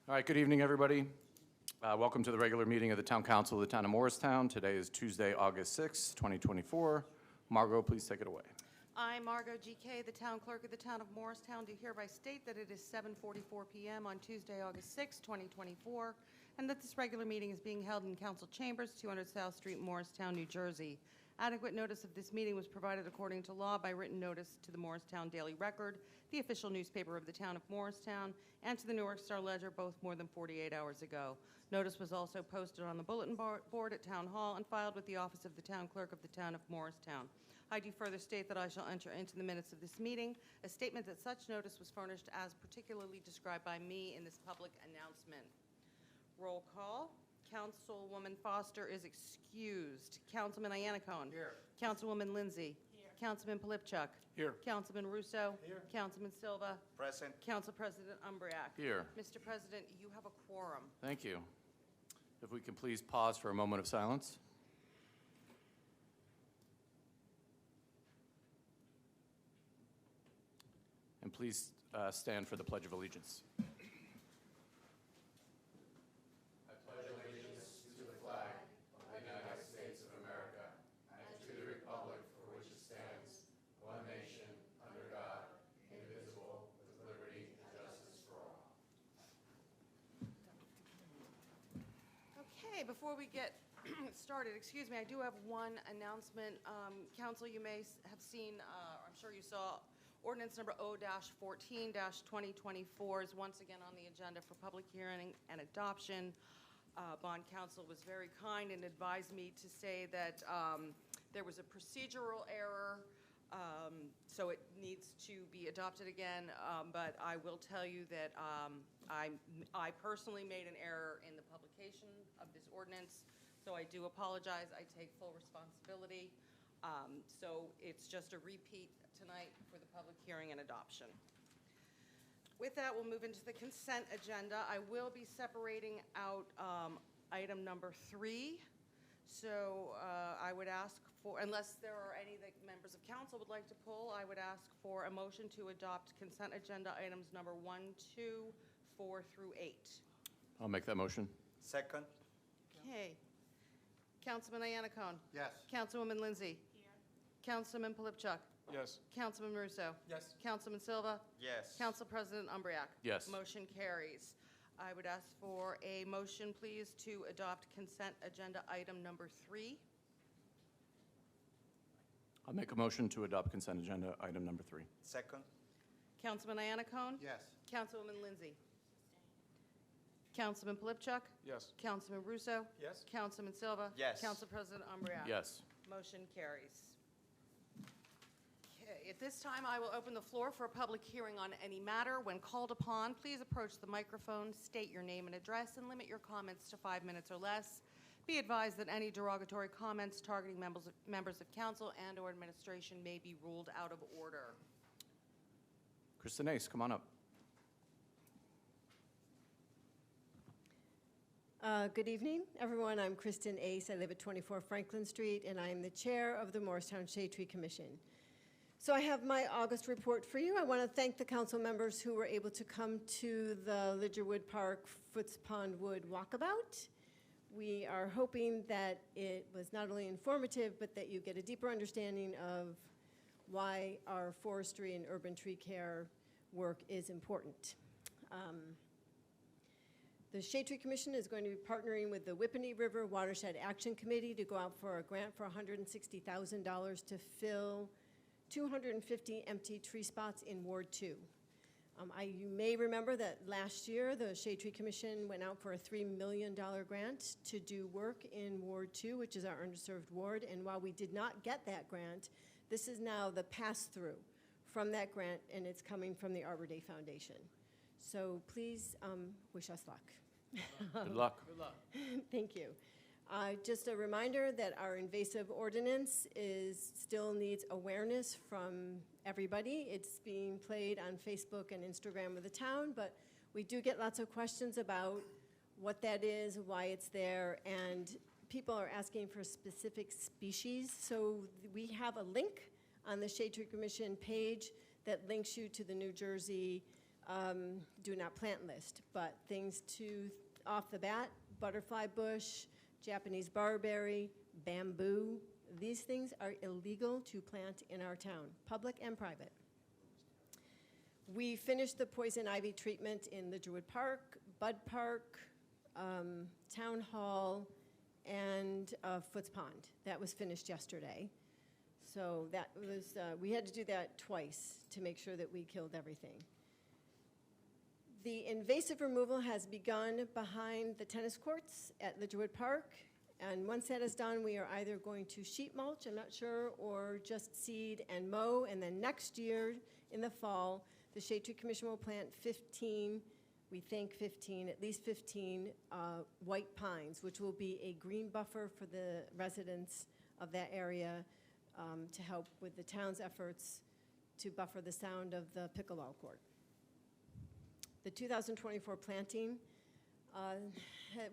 All right, good evening, everybody. Welcome to the regular meeting of the Town Council of the Town of Morristown. Today is Tuesday, August 6, 2024. Margot, please take it away. I, Margot GK, the Town Clerk of the Town of Morristown, do hereby state that it is 7:44 p.m. on Tuesday, August 6, 2024, and that this regular meeting is being held in Council Chambers, 200 South Street, Morristown, New Jersey. Adequate notice of this meeting was provided according to law by written notice to the Morristown Daily Record, the official newspaper of the Town of Morristown, and to the Newark Star Ledger, both more than 48 hours ago. Notice was also posted on the bulletin board at Town Hall and filed with the office of the Town Clerk of the Town of Morristown. I do further state that I shall enter into the minutes of this meeting a statement that such notice was furnished as particularly described by me in this public announcement. Roll call. Councilwoman Foster is excused. Councilman Iannicone. Here. Councilwoman Lindsay. Here. Councilman Polipchuk. Here. Councilman Russo. Here. Councilman Silva. Present. Council President Umbriak. Here. Mr. President, you have a quorum. Thank you. If we can please pause for a moment of silence. And please stand for the Pledge of Allegiance. Okay, before we get started, excuse me, I do have one announcement. Council, you may have seen, I'm sure you saw, ordinance number O-14-2024 is once again on the agenda for public hearing and adoption. Bond counsel was very kind and advised me to say that there was a procedural error, so it needs to be adopted again, but I will tell you that I personally made an error in the publication of this ordinance, so I do apologize. I take full responsibility. So it's just a repeat tonight for the public hearing and adoption. With that, we'll move into the consent agenda. I will be separating out item number 3. So I would ask for, unless there are any that members of council would like to pull, I would ask for a motion to adopt consent agenda items number 1, 2, 4 through 8. I'll make that motion. Second. Okay. Councilman Iannicone. Yes. Councilwoman Lindsay. Here. Councilman Polipchuk. Yes. Councilman Russo. Yes. Councilman Silva. Yes. Council President Umbriak. Yes. Motion carries. I would ask for a motion, please, to adopt consent agenda item number 3. I'll make a motion to adopt consent agenda item number 3. Second. Councilman Iannicone. Yes. Councilwoman Lindsay. Councilman Polipchuk. Yes. Councilman Russo. Yes. Councilman Silva. Yes. Council President Umbriak. Yes. Motion carries. Okay, at this time, I will open the floor for a public hearing on any matter. When called upon, please approach the microphone, state your name and address, and limit your comments to 5 minutes or less. Be advised that any derogatory comments targeting members of council and/or administration may be ruled out of order. Kristen Ace, come on up. Good evening, everyone. I'm Kristen Ace. I live at 24 Franklin Street, and I am the chair of the Morristown Shade Tree Commission. So I have my August report for you. I want to thank the council members who were able to come to the Lidgerwood Park Foots Pond Wood Walkabout. We are hoping that it was not only informative, but that you get a deeper understanding of why our forestry and urban tree care work is important. The Shade Tree Commission is going to be partnering with the Whippany River Watershed Action Committee to go out for a grant for $160,000 to fill 250 empty tree spots in Ward 2. You may remember that last year the Shade Tree Commission went out for a $3 million grant to do work in Ward 2, which is our underserved ward, and while we did not get that grant, this is now the pass-through from that grant, and it's coming from the Arbor Day Foundation. So please wish us luck. Good luck. Good luck. Thank you. Just a reminder that our invasive ordinance still needs awareness from everybody. It's being played on Facebook and Instagram of the town, but we do get lots of questions about what that is, why it's there, and people are asking for specific species. So we have a link on the Shade Tree Commission page that links you to the New Jersey do not plant list, but things to, off the bat, butterfly bush, Japanese barberry, bamboo, these things are illegal to plant in our town, public and private. We finished the poison ivy treatment in the Druid Park, Bud Park, Town Hall, and Foots Pond. That was finished yesterday. So that was, we had to do that twice to make sure that we killed everything. The invasive removal has begun behind the tennis courts at Druid Park. And once that is done, we are either going to sheet mulch, I'm not sure, or just seed and mow. And then next year, in the fall, the Shade Tree Commission will plant 15, we think 15, at least 15 white pines, which will be a green buffer for the residents of that area to help with the town's efforts to buffer the sound of the pickleball court. The 2024 planting,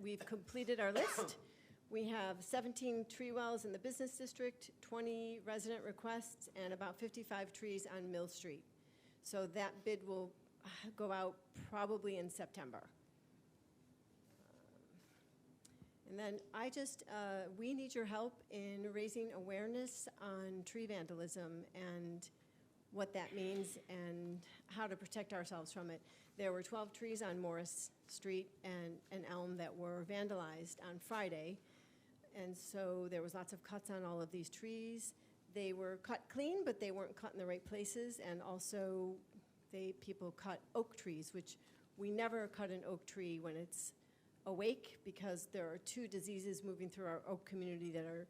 we've completed our list. We have 17 tree wells in the business district, 20 resident requests, and about 55 trees on Mill Street. So that bid will go out probably in September. And then we need your help in raising awareness on tree vandalism and what that means and how to protect ourselves from it. There were 12 trees on Morris Street and an elm that were vandalized on Friday. And so there was lots of cuts on all of these trees. They were cut clean, but they weren't cut in the right places. And also, people cut oak trees, which we never cut an oak tree when it's awake, because there are 2 diseases moving through our oak community that are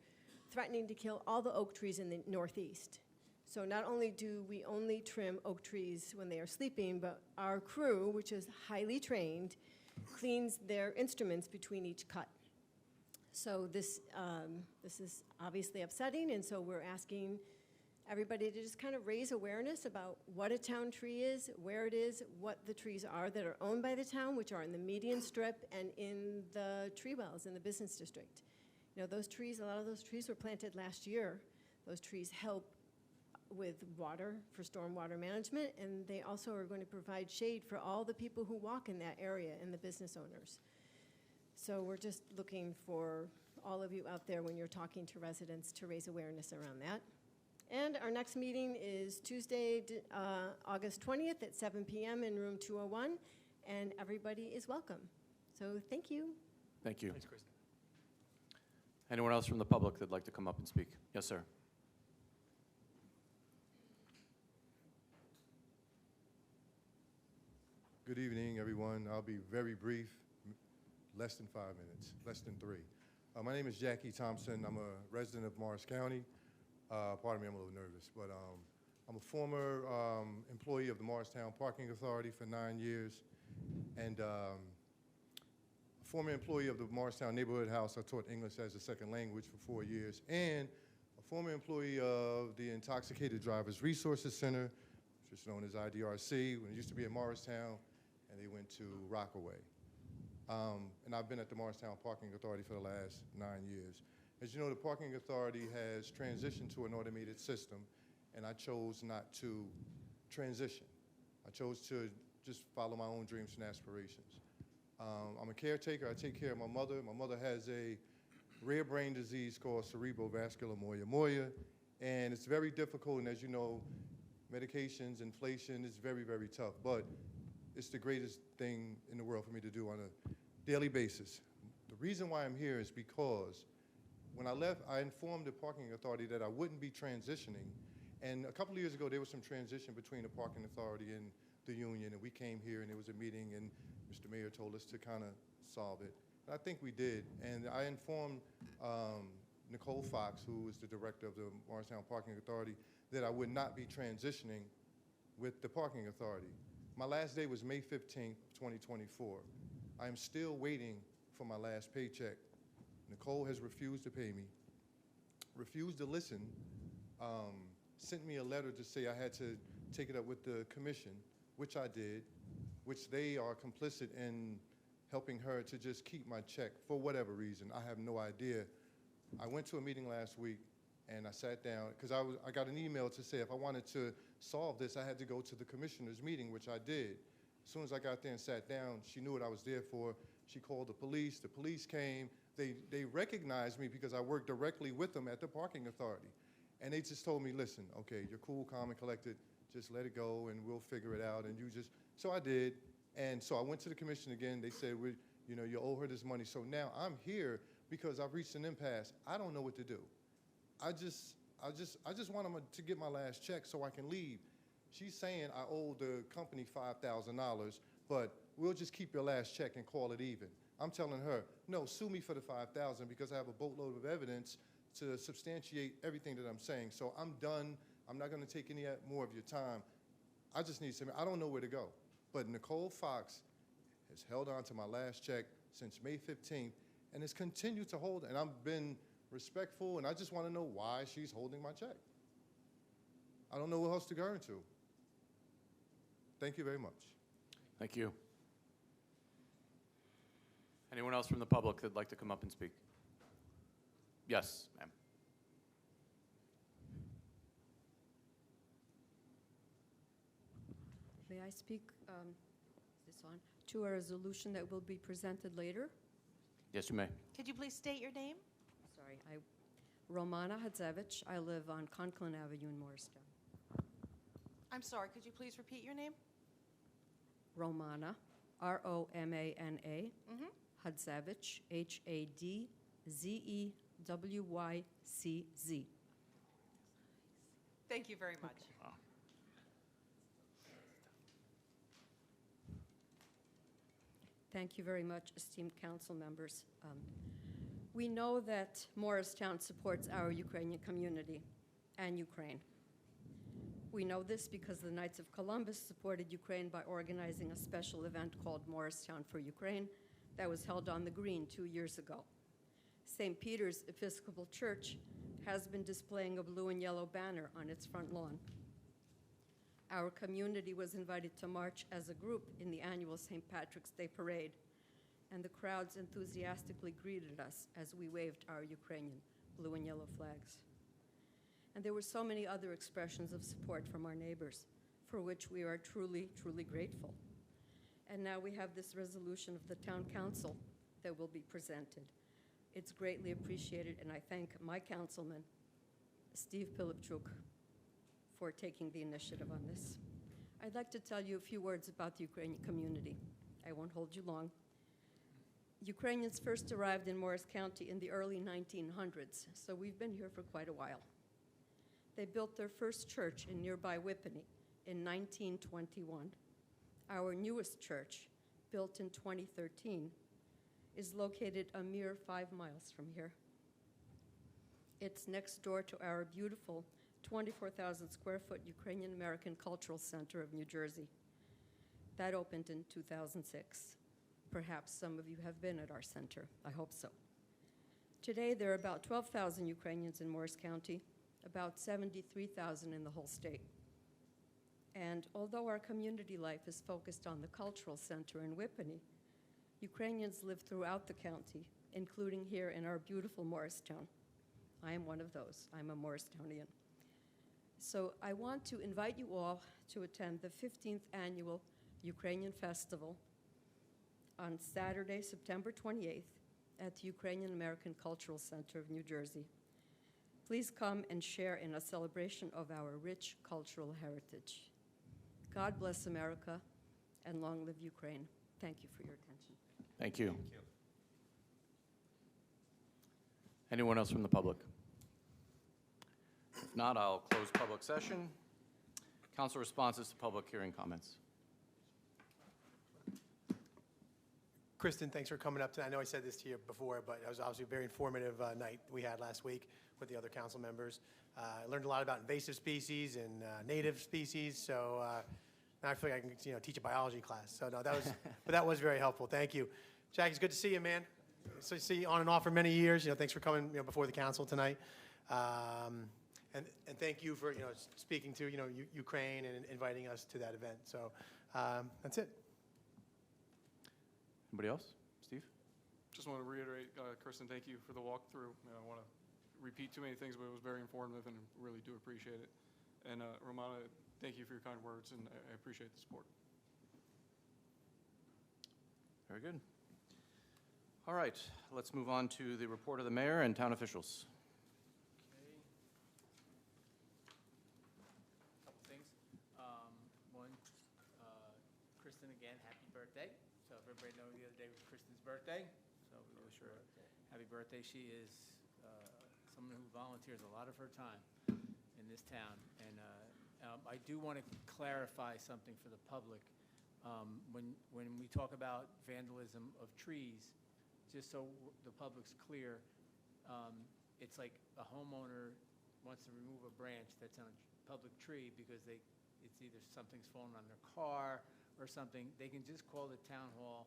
threatening to kill all the oak trees in the Northeast. So not only do we only trim oak trees when they are sleeping, but our crew, which is highly trained, cleans their instruments between each cut. So this is obviously upsetting, and so we're asking everybody to just kind of raise awareness about what a town tree is, where it is, what the trees are that are owned by the town, which are in the median strip and in the tree wells in the business district. You know, those trees, a lot of those trees were planted last year. Those trees help with water for stormwater management, and they also are going to provide shade for all the people who walk in that area and the business owners. So we're just looking for all of you out there when you're talking to residents to raise awareness around that. And our next meeting is Tuesday, August 20th at 7 p.m. in room 201, and everybody is welcome. So thank you. Thank you. Thanks, Kristen. Anyone else from the public that'd like to come up and speak? Yes, sir. Good evening, everyone. I'll be very brief, less than 5 minutes, less than 3. My name is Jackie Thompson. I'm a resident of Morris County. Pardon me, I'm a little nervous, but I'm a former employee of the Morristown Parking Authority for 9 years, and a former employee of the Morristown Neighborhood House. I taught English as a second language for 4 years, and a former employee of the Intoxicated Drivers Resources Center, which is known as IDRC, when it used to be in Morristown, and they went to Rockaway. And I've been at the Morristown Parking Authority for the last 9 years. As you know, the Parking Authority has transitioned to an automated system, and I chose not to transition. I chose to just follow my own dreams and aspirations. I'm a caretaker. I take care of my mother. My mother has a rare brain disease called cerebrovascular moya, and it's very difficult, and as you know, medications, inflation is very, very tough, but it's the greatest thing in the world for me to do on a daily basis. The reason why I'm here is because when I left, I informed the Parking Authority that I wouldn't be transitioning, and a couple of years ago, there was some transition between the Parking Authority and the union, and we came here, and there was a meeting, and Mr. Mayor told us to kind of solve it. And I think we did, and I informed Nicole Fox, who is the director of the Morristown Parking Authority, that I would not be transitioning with the Parking Authority. My last day was May 15th, 2024. I am still waiting for my last paycheck. Nicole has refused to pay me, refused to listen, sent me a letter to say I had to take it up with the commission, which I did, which they are complicit in helping her to just keep my check for whatever reason. I have no idea. I went to a meeting last week, and I sat down, because I got an email to say if I wanted to solve this, I had to go to the commissioner's meeting, which I did. As soon as I got there and sat down, she knew what I was there for. She called the police. The police came. They recognized me because I worked directly with them at the parking authority. And they just told me, listen, okay, you're cool, calm, and collected. Just let it go, and we'll figure it out. And so I did. And so I went to the commission again. They said, you owe her this money. So now I'm here because I've reached an impasse. I don't know what to do. I just want them to get my last check so I can leave. She's saying I owe the company $5,000, but we'll just keep your last check and call it even. I'm telling her, no, sue me for the $5,000 because I have a boatload of evidence to substantiate everything that I'm saying. So I'm done. I'm not going to take any more of your time. I just need some. I don't know where to go. But Nicole Fox has held on to my last check since May 15th and has continued to hold it. And I've been respectful, and I just want to know why she's holding my check. I don't know what else to go into. Thank you very much. Thank you. Anyone else from the public that'd like to come up and speak? Yes, ma'am. May I speak, is this on, to a resolution that will be presented later? Yes, you may. Could you please state your name? Sorry, Romana Hadzevich. I live on Conklin Avenue in Morristown. I'm sorry, could you please repeat your name? Romana, R-O-M-A-N-A, Hadzevich, H-A-D-Z-E-W-Y-C-Z. Thank you very much. Thank you very much, esteemed council members. We know that Morristown supports our Ukrainian community and Ukraine. We know this because the Knights of Columbus supported Ukraine by organizing a special event called Morristown for Ukraine that was held on the Green 2 years ago. St. Peter's Episcopal Church has been displaying a blue and yellow banner on its front lawn. Our community was invited to march as a group in the annual St. Patrick's Day Parade, and the crowds enthusiastically greeted us as we waved our Ukrainian blue and yellow flags. And there were so many other expressions of support from our neighbors, for which we are truly, truly grateful. And now we have this resolution of the Town Council that will be presented. It's greatly appreciated, and I thank my councilman, Steve Pilipchuk, for taking the initiative on this. I'd like to tell you a few words about the Ukrainian community. I won't hold you long. Ukrainians first arrived in Morris County in the early 1900s, so we've been here for quite a while. They built their first church in nearby Whippany in 1921. Our newest church, built in 2013, is located a mere 5 miles from here. It's next door to our beautiful 24,000 square foot Ukrainian American Cultural Center of New Jersey. That opened in 2006. Perhaps some of you have been at our center. I hope so. Today, there are about 12,000 Ukrainians in Morris County, about 73,000 in the whole state. And although our community life is focused on the cultural center in Whippany, Ukrainians live throughout the county, including here in our beautiful Morristown. I am one of those. I'm a Morristownian. So I want to invite you all to attend the 15th Annual Ukrainian Festival on Saturday, September 28th at the Ukrainian American Cultural Center of New Jersey. Please come and share in a celebration of our rich cultural heritage. God bless America, and long live Ukraine. Thank you for your attention. Thank you. Anyone else from the public? If not, I'll close public session. Council responses to public hearing comments. Kristen, thanks for coming up tonight. I know I said this to you before, but it was obviously a very informative night we had last week with the other council members. I learned a lot about invasive species and native species, so now I feel like I can teach a biology class. So no, that was, but that was very helpful. Thank you. Jack, it's good to see you, man. So see you on and off for many years. Thanks for coming before the council tonight. And thank you for speaking to Ukraine and inviting us to that event. So that's it. Anybody else? Steve? Just want to reiterate, Kirsten, thank you for the walkthrough. I want to repeat too many things, but it was very informative and really do appreciate it. And Romana, thank you for your kind words, and I appreciate the support. Very good. All right, let's move on to the report of the mayor and town officials. Okay. Couple things. One, Kristen, again, happy birthday. So if everybody knows, the other day was Kristen's birthday, so we wish her a happy birthday. She is someone who volunteers a lot of her time in this town. And I do want to clarify something for the public. When we talk about vandalism of trees, just so the public's clear, it's like a homeowner wants to remove a branch that's on a public tree because it's either something's fallen on their car or something. They can just call the town hall.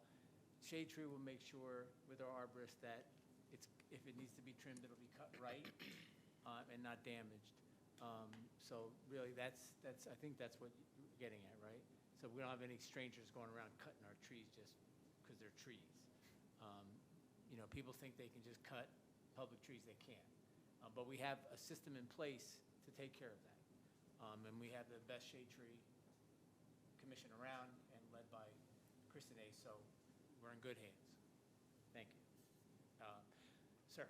Shade Tree will make sure with our arborist that if it needs to be trimmed, it'll be cut right and not damaged. So really, I think that's what you're getting at, right? So we don't have any strangers going around cutting our trees just because they're trees. People think they can just cut public trees. They can't. But we have a system in place to take care of that. And we have the best shade tree commission around and led by Kristen A., so we're in good hands. Thank you. Sir,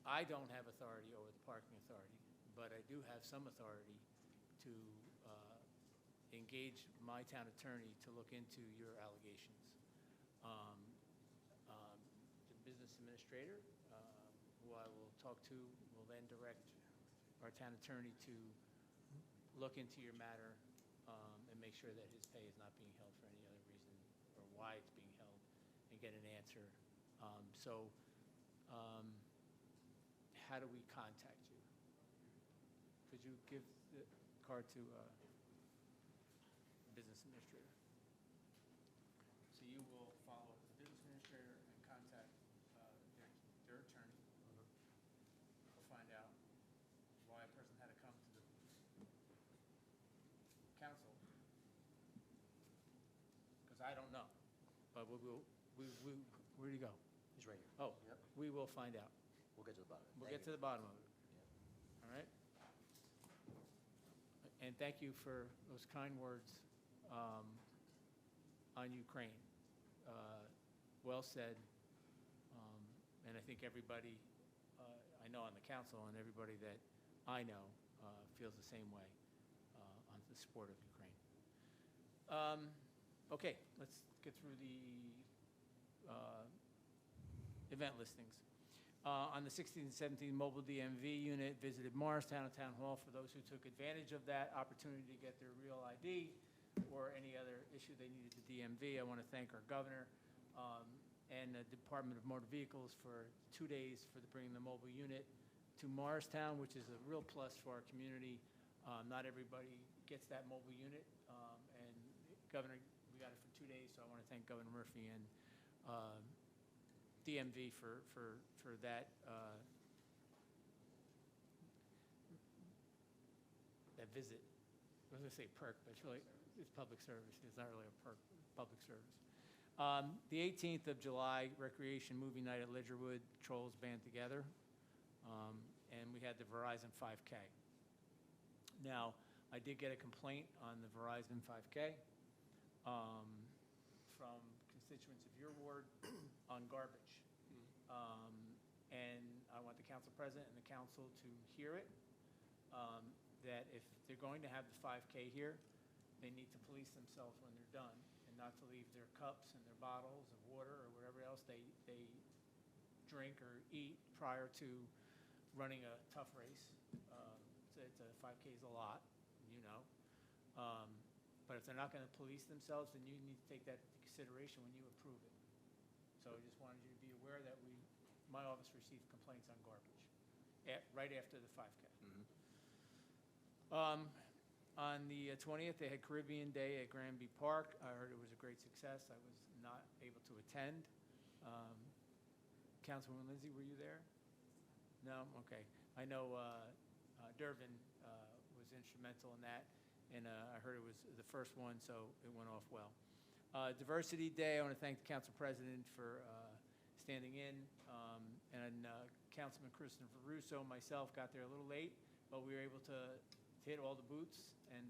I don't have authority over the parking authority, but I do have some authority to engage my town attorney to look into your allegations. The business administrator, who I will talk to, will then direct our town attorney to look into your matter and make sure that his pay is not being held for any other reason or why it's being held and get an answer. How do we contact you? Could you give the card to the business administrator? So you will follow up with the business administrator and contact their attorney. We'll find out why a person had to come to the council. Because I don't know. But where'd he go? He's right here. Oh, Yep. we will find out. We'll get to the bottom. We'll get to the bottom of it. All right? And thank you for those kind words on Ukraine. Well said. And I think everybody, I know on the council and everybody that I know feels the same way on the support of Ukraine. Okay, let's get through the event listings. On the 16th and 17th, mobile DMV unit visited Morristown Town Hall for those who took advantage of that opportunity to get their real ID or any other issue they needed to DMV. I want to thank our governor and the Department of Motor Vehicles for 2 days for bringing the mobile unit to Morristown, which is a real plus for our community. Not everybody gets that mobile unit, and Governor, we got it for 2 days, so I want to thank Governor Murphy and DMV for that that visit. I was going to say perk, but it's public service. It's not really a perk, public service. The 18th of July, Recreation Movie Night at Ledgerwood, Trolls Band Together, and we had the Verizon 5K. Now, I did get a complaint on the Verizon 5K from constituents of your ward on garbage. And I want the council president and the council to hear it, that if they're going to have the 5K here, they need to police themselves when they're done and not to leave their cups and their bottles of water or whatever else they drink or eat prior to running a tough race. So it's a 5K is a lot, you know. But if they're not going to police themselves, then you need to take that into consideration when you approve it. So I just wanted you to be aware that my office received complaints on garbage right after the 5K. On the 20th, they had Caribbean Day at Granby Park. I heard it was a great success. I was not able to attend. Councilwoman Lindsay, were you there? No? Okay. I know Dervin was instrumental in that, and I heard it was the first one, so it went off well. Diversity Day, I want to thank the council president for standing in, and Councilman Christopher Russo and myself got there a little late, but we were able to hit all the booths, and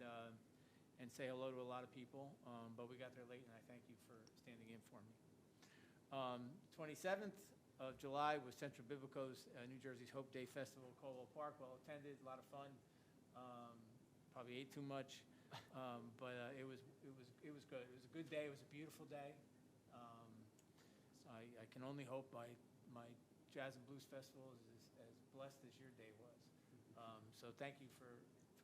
and say hello to a lot of people, but we got there late, and I thank you for standing in for me. 27th of July was Central Biblico's New Jersey's Hope Day Festival at Caldwell Park. Well attended, a lot of fun. Probably ate too much, but it was good. It was a good day. It was a beautiful day. I can only hope my Jazz and Blues Festival is as blessed as your day was. So thank you for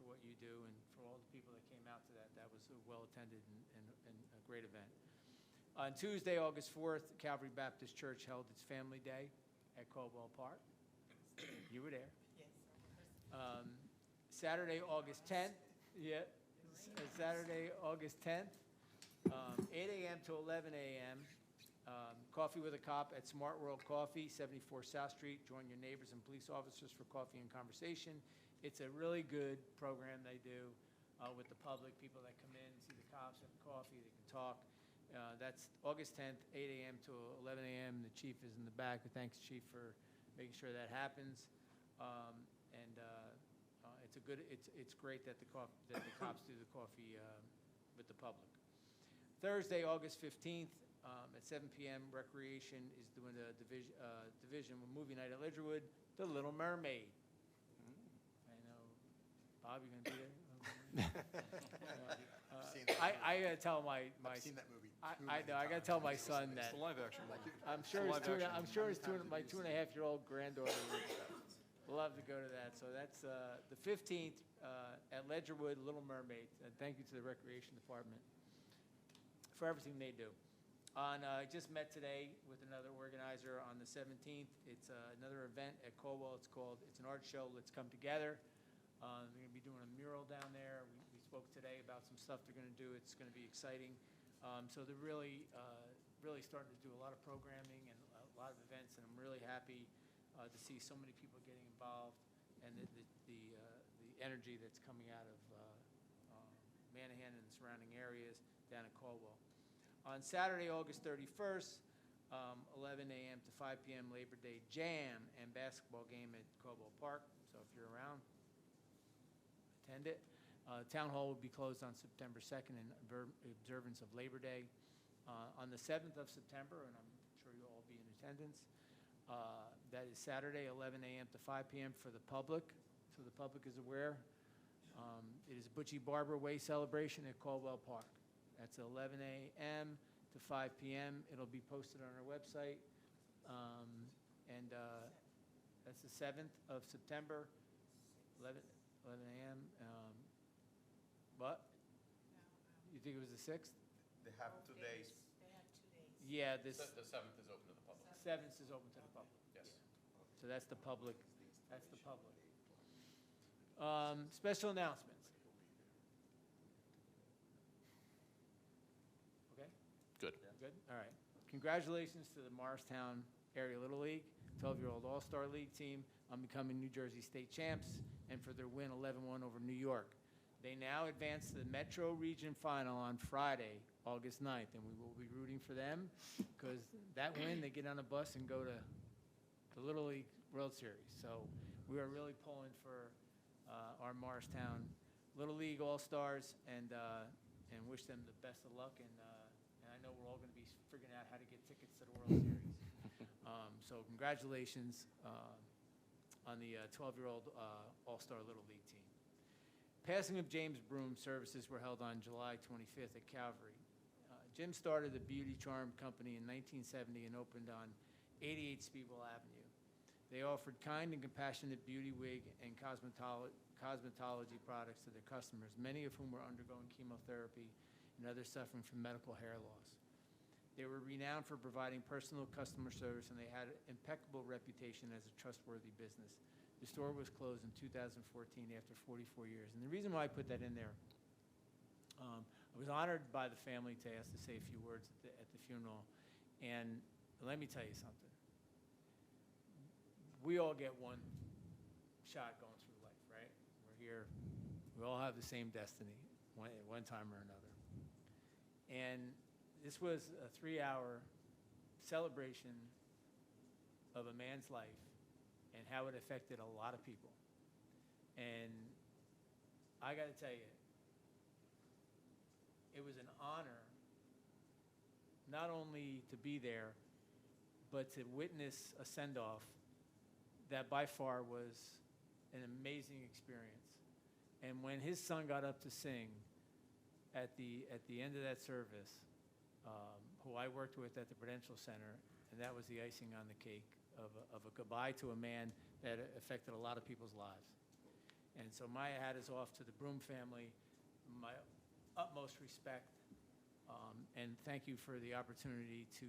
what you do and for all the people that came out to that. That was a well-attended and a great event. On Tuesday, August 4th, Calvary Baptist Church held its Family Day at Caldwell Park. You were there. Yes. Saturday, August 10th. Yeah. Saturday, August 10th, 8 a.m. to 11 a.m. Coffee with a Cop at Smart World Coffee, 74 South Street. Join your neighbors and police officers for coffee and conversation. It's a really good program they do with the public, people that come in, see the cops, have coffee, they can talk. That's August 10th, 8 a.m. to 11 a.m. The chief is in the back. Thanks, Chief, for making sure that happens. It's great that the cops do the coffee with the public. Thursday, August 15th, at 7 p.m., Recreation is doing a division movie night at Ledgerwood, The Little Mermaid. I know, Bob, you gonna be there? I gotta tell my I've seen that movie. I know. I gotta tell my son that. It's the live action one. I'm sure his Live action. I'm sure his my 2.5-year-old granddaughter would love to go to that. So that's the 15th at Ledgerwood, Little Mermaid. Thank you to the Recreation Department for everything they do. I just met today with another organizer on the 17th. It's another event at Caldwell. It's an art show. Let's Come Together. They're going to be doing a mural down there. We spoke today about some stuff they're going to do. It's going to be exciting. So they're really starting to do a lot of programming and a lot of events, and I'm really happy to see so many people getting involved and the energy that's coming out of Manahan and the surrounding areas down at Caldwell. On Saturday, August 31st, 11 a.m. to 5 p.m. Labor Day Jam and basketball game at Caldwell Park. So if you're around, attend it. Town Hall will be closed on September 2nd in observance of Labor Day. On the 7th of September, and I'm sure you'll all be in attendance, that is Saturday, 11 a.m. to 5 p.m. for the public, so the public is aware. It is a Butchie Barber Way celebration at Caldwell Park. That's 11 a.m. to 5 p.m. It'll be posted on our website. That's the 7th of September, 11 a.m. What? You think it was the 6th? They have 2 days. They have 2 days. Yeah, The 7th is open to the public. 7th is open to the public. Yes. So that's the public. That's the public. Special announcements. Okay? Good. Good? All right. Congratulations to the Morristown Area Little League, 12-year-old All-Star League team on becoming New Jersey state champs and for their win 11-1 over New York. They now advance to the Metro Region Final on Friday, August 9th, and we will be rooting for them because that win, they get on a bus and go to the Little League World Series. So we are really pulling for our Morristown Little League All-Stars and wish them the best of luck. And I know we're all going to be figuring out how to get tickets to the World Series. So congratulations on the 12-year-old All-Star Little League team. Passing of James Broom services were held on July 25th at Calvary. Jim started the Beauty Charm Company in 1970 and opened on 88 Speedwell Avenue. They offered kind and compassionate beauty wig and cosmetology products to their customers, many of whom were undergoing chemotherapy and others suffering from medical hair loss. They were renowned for providing personal customer service, and they had an impeccable reputation as a trustworthy business. The store was closed in 2014 after 44 years. And the reason why I put that in there, I was honored by the family to ask to say a few words at the funeral. And let me tell you something. We all get one shot going through life, right? We're here. We all have the same destiny at one time or another. And this was a 3-hour celebration of a man's life and how it affected a lot of people. And I got to tell you, it was an honor not only to be there, but to witness a send-off that by far was an amazing experience. And when his son got up to sing at the end of that service, who I worked with at the Prudential Center, and that was the icing on the cake of a goodbye to a man that affected a lot of people's lives. And so my hat is off to the Broom family, my utmost respect, and thank you for the opportunity to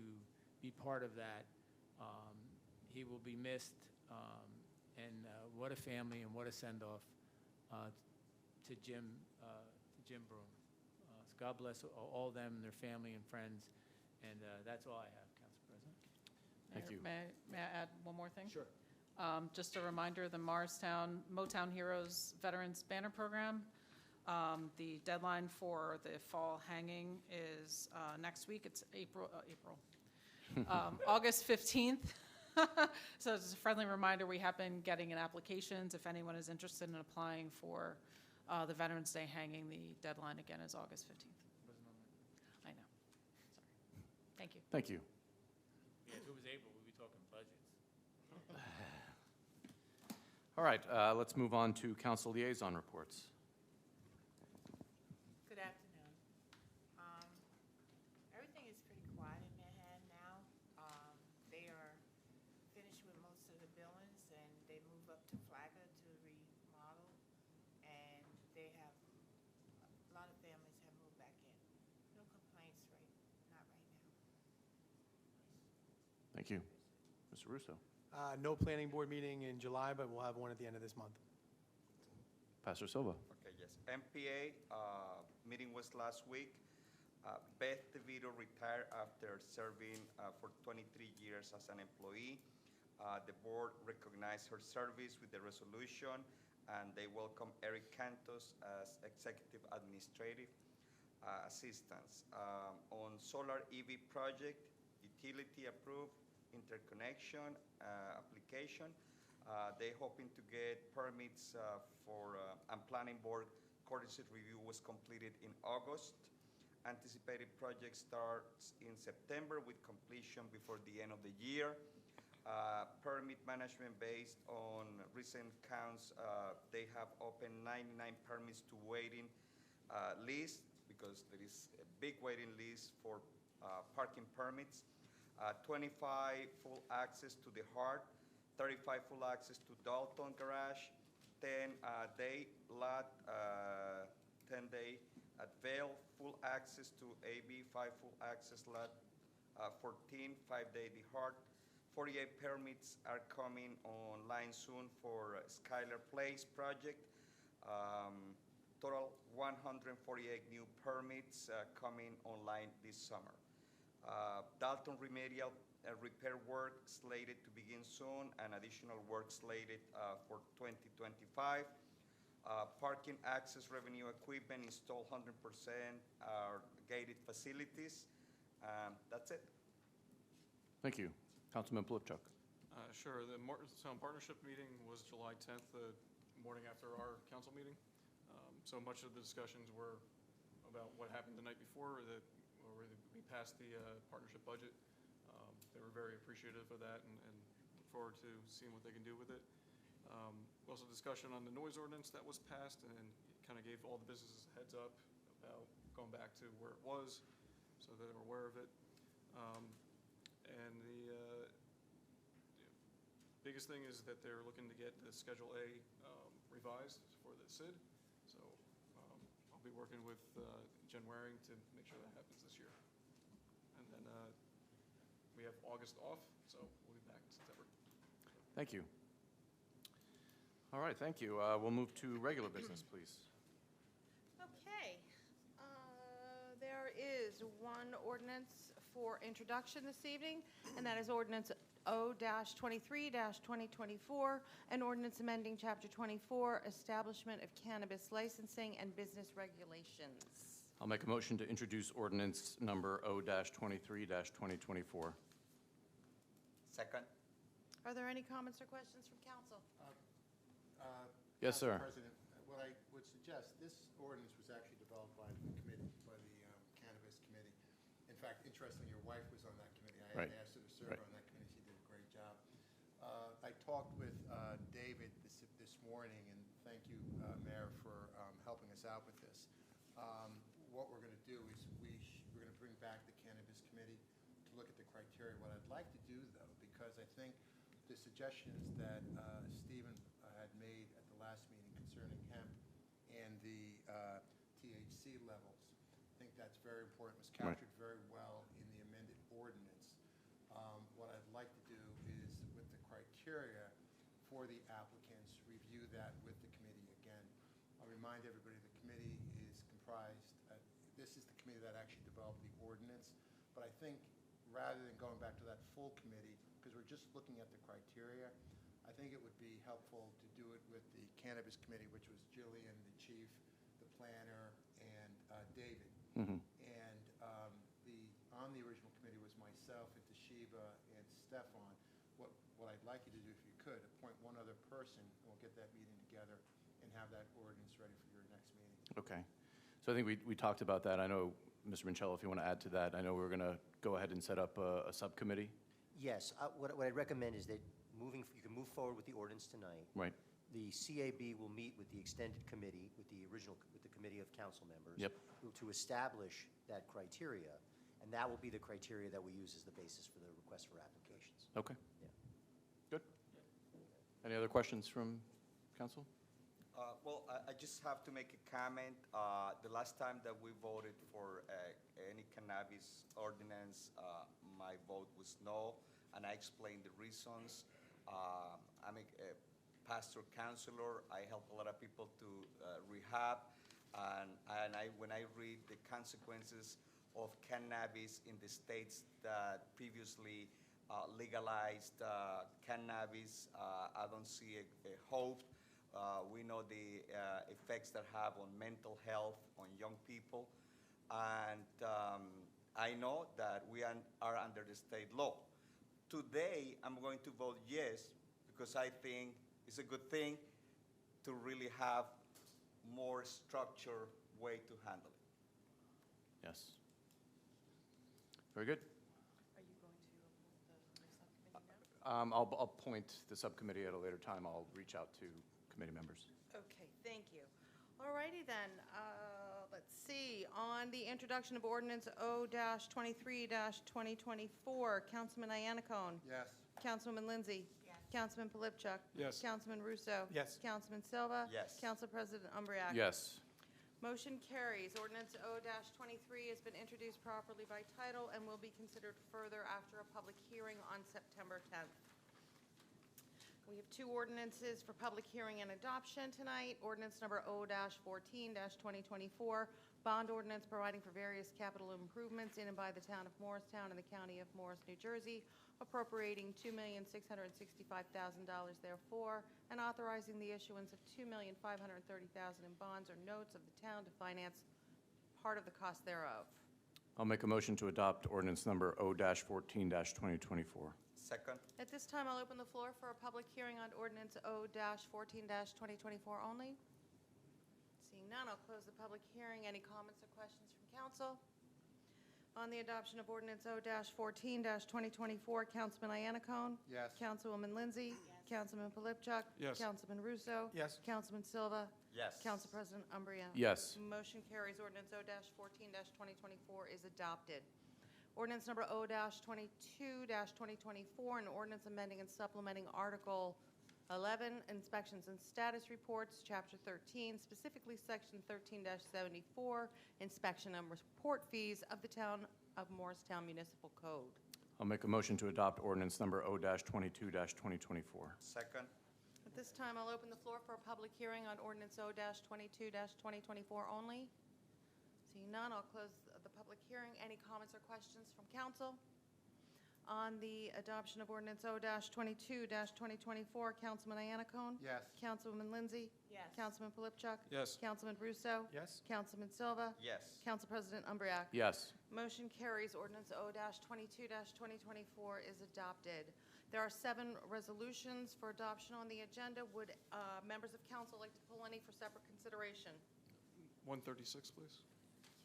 be part of that. He will be missed, and what a family and what a send-off to Jim Broom. So God bless all them and their family and friends, and that's all I have, Council President. Thank you. May I add one more thing? Sure. Just a reminder, the Morristown Motown Heroes Veterans Banner Program, the deadline for the fall hanging is next week. It's August 15th. So it's a friendly reminder, we have been getting in applications. If anyone is interested in applying for the Veterans Day hanging, the deadline again is August 15th. I know. Sorry. Thank you. Thank you. Yeah, if it was April, we'd be talking budgets. All right, let's move on to council liaison reports. Good afternoon. Everything is pretty quiet in Manhattan now. They are finished with most of the buildings, and they move up to Flagler to remodel, and they have, a lot of families have moved back in. No complaints, not right now. Thank you. Mr. Russo. No planning board meeting in July, but we'll have one at the end of this month. Pastor Silva. Okay, yes. MPA meeting was last week. Beth DeVito retired after serving for 23 years as an employee. The board recognized her service with the resolution, and they welcome Eric Cantos as executive administrative assistants. On solar EV project, utility approved interconnection application. They hoping to get permits for and planning board courtesy review was completed in August. Anticipated project starts in September with completion before the end of the year. Permit management based on recent counts, they have opened 99 permits to waiting list because there is a big waiting list for parking permits. 25 full access to the Hart, 35 full access to Dalton Garage, 10 day lot, 10 day at Vale, full access to AB, 5 full access lot, 14, 5 day the Hart. 48 permits are coming online soon for Skylar Place project. Total 148 new permits coming online this summer. Dalton remedial repair work slated to begin soon, and additional work slated for 2025. Parking access revenue equipment installed 100% our gated facilities. That's it. Thank you. Councilman Polipchuk. Sure. The Morristown Partnership meeting was July 10th, the morning after our council meeting. So much of the discussions were about what happened the night before, we passed the partnership budget. They were very appreciative of that and look forward to seeing what they can do with it. Also discussion on the noise ordinance that was passed, and kind of gave all the businesses a heads up about going back to where it was so that they were aware of it. And the biggest thing is that they're looking to get the Schedule A revised for the SID. So I'll be working with Jen Waring to make sure that happens this year. And then we have August off, so we'll be back in September. Thank you. All right, thank you. We'll move to regular business, please. Okay. There is one ordinance for introduction this evening, and that is ordinance O-23-2024, an ordinance amending Chapter 24, Establishment of Cannabis Licensing and Business Regulations. I'll make a motion to introduce ordinance number O-23-2024. Second. Are there any comments or questions from council? Yes, sir. Council President, what I would suggest, this ordinance was actually developed by the committee, by the In fact, interestingly, your wife was on that committee. I Right. had asked her to serve Right. on that committee. She did a great job. I talked with David this morning, and thank you, Mayor, for helping us out with this. What we're going to do is we're going to bring back the Cannabis Committee to look at the criteria. What I'd like to do, though, because I think the suggestions that Stephen had made at the last meeting concerning hemp and the THC levels, I think that's very important. It was Right. captured very well in the amended ordinance. What I'd like to do is, with the criteria for the applicants, review that with the committee again. I'll remind everybody the committee is comprised, this is the committee that actually developed the ordinance, but I think rather than going back to that full committee, because we're just looking at the criteria, I think it would be helpful to do it with the Cannabis Committee, which was Jillian, the chief, the planner, and David. Mhm. And on the original committee was myself and Toshiba and Stefan. What I'd like you to do, if you could, appoint one other person, and we'll get that meeting together and have that ordinance ready for your next meeting. Okay. So I think we talked about that. I know, Mr. Mincello, if you want to add to that, I know we're going to go ahead and set up a subcommittee. Yes, what I'd recommend is that you can move forward with the ordinance tonight. Right. The CAB will meet with the extended committee, with the committee of council members. Yep. To establish that criteria, and that will be the criteria that we use as the basis for the request for applications. Okay. Yeah. Good. Any other questions from council? Well, I just have to make a comment. The last time that we voted for any cannabis ordinance, my vote was no, and I explained the reasons. I'm a pastor counselor. I help a lot of people to rehab, and when I read the consequences of cannabis in the states that previously legalized cannabis, I don't see a hope. We know the effects that have on mental health, on young people, and I know that we are under the state law. Today, I'm going to vote yes, because I think it's a good thing to really have more structured way to handle it. Yes. Very good. Are you going to appoint the subcommittee now? I'll point the subcommittee at a later time. I'll reach out to committee members. Okay, thank you. All righty then, let's see, on the introduction of ordinance O-23-2024, Councilman Iannicone. Yes. Councilwoman Lindsay. Yes. Councilman Polypchuk. Yes. Councilman Russo. Yes. Councilman Silva. Yes. Council President Umbreak. Yes. Motion carries. Ordinance O-23 has been introduced properly by title and will be considered further after a public hearing on September 10th. We have two ordinances for public hearing and adoption tonight. Ordinance number O-14-2024, bond ordinance providing for various capital improvements in and by the town of Morristown and the county of Morris, New Jersey, appropriating $2,665,000 therefore, and authorizing the issuance of $2,530,000 in bonds or notes of the town to finance part of the cost thereof. I'll make a motion to adopt ordinance number O-14-2024. Second? At this time, I'll open the floor for a public hearing on ordinance O-14-2024 only. Seeing none, I'll close the public hearing. Any comments or questions from council? On the adoption of ordinance O-14-2024, Councilman Iannicone? Yes. Councilwoman Lindsay? Yes. Councilman Polypchuk? Yes. Councilman Russo? Yes. Councilman Silva? Yes. Council President Umbreak? Yes. Motion carries. Ordinance O-14-2024 is adopted. Ordinance number O-22-2024, an ordinance amending and supplementing Article 11, Inspections and Status Reports, Chapter 13, specifically Section 13-74, Inspection and Report Fees of the Town of Morristown Municipal Code. I'll make a motion to adopt ordinance number O-22-2024. Second? At this time, I'll open the floor for a public hearing on ordinance O-22-2024 only. Seeing none, I'll close the public hearing. Any comments or questions from council? On the adoption of ordinance O-22-2024, Councilman Iannicone? Yes. Councilwoman Lindsay? Yes. Councilman Polypchuk? Yes. Councilman Russo? Yes. Councilman Silva? Yes. Council President Umbreak? Yes. Motion carries. Ordinance O-22-2024 is adopted. There are 7 resolutions for adoption on the agenda. Would members of council like to pull any for separate consideration? 136, please.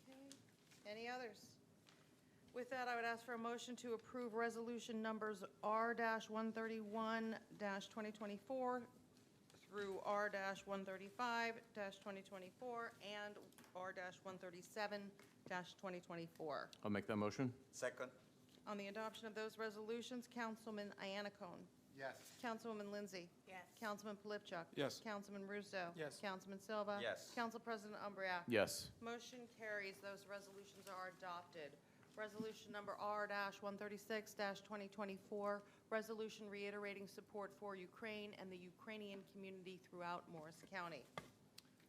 Okay. Any others? With that, I would ask for a motion to approve resolution numbers R-131-2024 through R-135-2024 and R-137-2024. I'll make that motion. Second? On the adoption of those resolutions, Councilman Iannacone. Yes. Councilwoman Lindsay. Yes. Councilman Polypchuk. Yes. Councilman Russo. Yes. Councilman Silva. Yes. Council President Umbreak. Yes. Motion carries. Those resolutions are adopted. Resolution number R-136-2024, resolution reiterating support for Ukraine and the Ukrainian community throughout Morris County.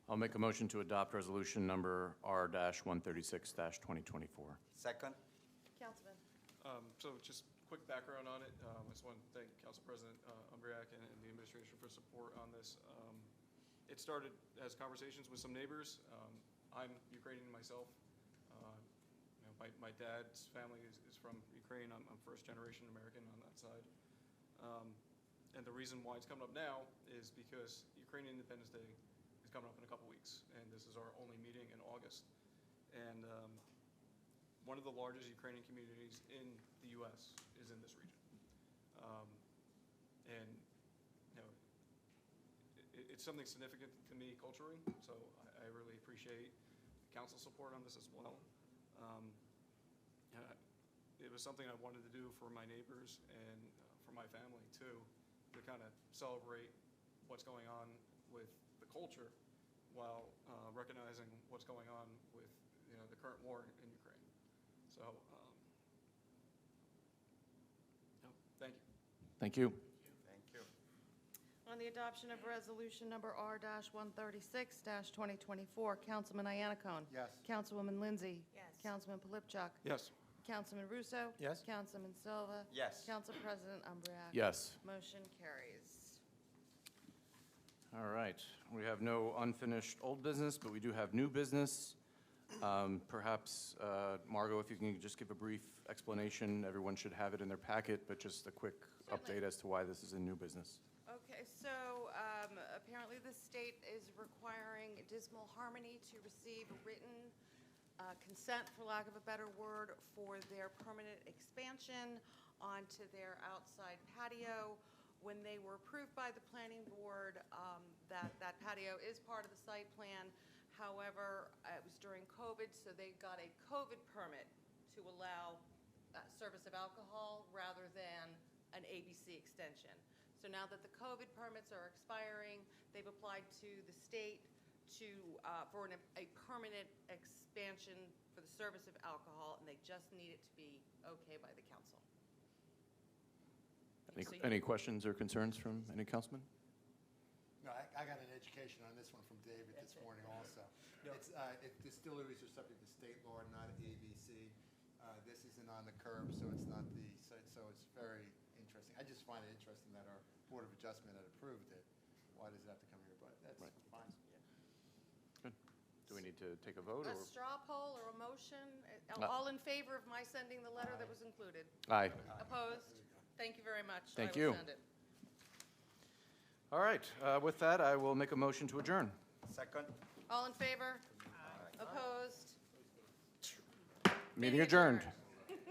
I'll make a motion to adopt resolution number R-136-2024. Second? Councilman. So just quick background on it. I just want to thank Council President Umbreak and the administration for support on this. It started as conversations with some neighbors. I'm Ukrainian myself. My dad's family is from Ukraine. I'm first generation American on that side. And the reason why it's coming up now is because Ukrainian Independence Day is coming up in a couple weeks, and this is our only meeting in August. And one of the largest Ukrainian communities in the U.S. is in this region. And it's something significant to me culturally, so I really appreciate council support on this as well. It was something I wanted to do for my neighbors and for my family too, to kind of celebrate what's going on with the culture while recognizing what's going on with the current war in Ukraine. So, thank you. Thank you. Thank you. On the adoption of resolution number R-136-2024, Councilman Iannacone. Yes. Councilwoman Lindsay. Yes. Councilman Polypchuk. Yes. Councilman Russo. Yes. Councilman Silva. Yes. Council President Umbreak. Yes. Motion carries. All right. We have no unfinished old business, but we do have new business. Perhaps, Margot, if you can just give a brief explanation. Everyone should have it in their packet, but just a quick Certainly. update as to why this is in new business. Okay, so apparently the state is requiring Dismal Harmony to receive written consent, for lack of a better word, for their permanent expansion onto their outside patio. When they were approved by the planning board, that patio is part of the site plan. However, it was during COVID, so they got a COVID permit to allow service of alcohol rather than an ABC extension. So now that the COVID permits are expiring, they've applied to the state for a permanent expansion for the service of alcohol, and they just need it to be okay by the council. Any questions or concerns from any councilman? No, I got an education on this one from David this morning also. Distilleries are subject to state law, not ABC. This isn't on the curb, so it's not so it's very interesting. I just find it interesting that our Board of Adjustment had approved it. Why does it have to come here? But that's fine. Good. Do we need to take a vote? A Or? straw poll or a motion? All in favor of my sending the letter that was included? Aye. Opposed? Thank you very much. Thank I will you. send it. All right. With that, I will make a motion to adjourn. Second? All in favor? Opposed? Meeting adjourned.